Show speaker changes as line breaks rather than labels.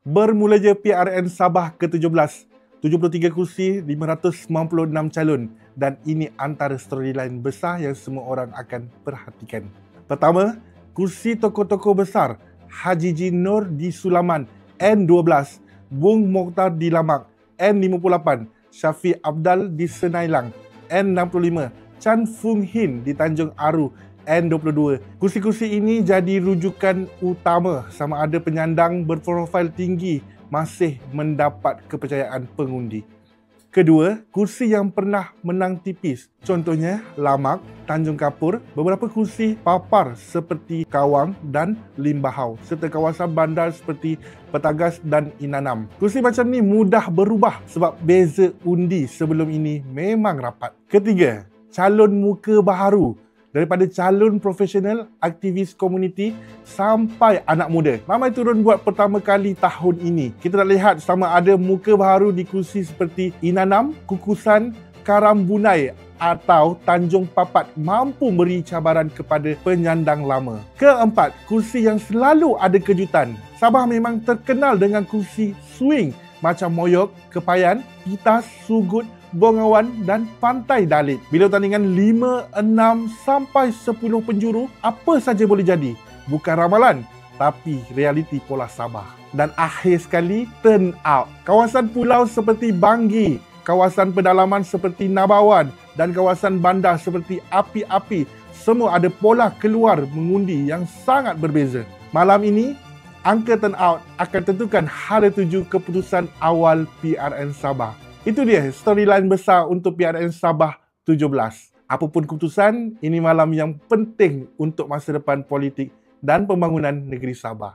Bermulanya PRN Sabah ke-17, 73 kursi, 596 calon, dan ini antara storyline besar yang semua orang akan perhatikan. Pertama, kursi tokoh-tokoh besar, Haji Ji Nur di Sulaman, N12, Bung Mokhtar di Lamak, N58, Syafiq Abdal di Senailang, N65, Chan Fung Hin di Tanjung Aru, N22. Kursi-kursi ini jadi rujukan utama sama ada penyandang berprofil tinggi masih mendapat kepercayaan pengundi. Kedua, kursi yang pernah menang tipis. Contohnya, Lamak, Tanjung Kapur, beberapa kursi papar seperti Kawang dan Limbahau, serta kawasan bandar seperti Petagas dan Inanam. Kursi macam ni mudah berubah sebab beza undi sebelum ini memang rapat. Ketiga, calon muka baharu. Daripada calon profesional, aktivis komuniti sampai anak muda. Ramai turun buat pertama kali tahun ini. Kita nak lihat sama ada muka baharu di kursi seperti Inanam, Kukusan, Karambunai atau Tanjung Papat mampu beri cabaran kepada penyandang lama. Keempat, kursi yang selalu ada kejutan. Sabah memang terkenal dengan kursi swing macam Moyok, Kepayan, Pitas, Sugut, Bongawan dan Pantai Dalit. Bila tandingan 5, 6 sampai 10 penjuru, apa saja boleh jadi. Bukan ramalan, tapi realiti pola Sabah. Dan akhir sekali, turn out. Kawasan pulau seperti Banggi, kawasan pedalaman seperti Nabawan dan kawasan bandar seperti Api-Api, semua ada pola keluar mengundi yang sangat berbeza. Malam ini, angka turn out akan tentukan hari tuju keputusan awal PRN Sabah. Itu dia storyline besar untuk PRN Sabah 17. Apapun keputusan, ini malam yang penting untuk masa depan politik dan pembangunan negeri Sabah.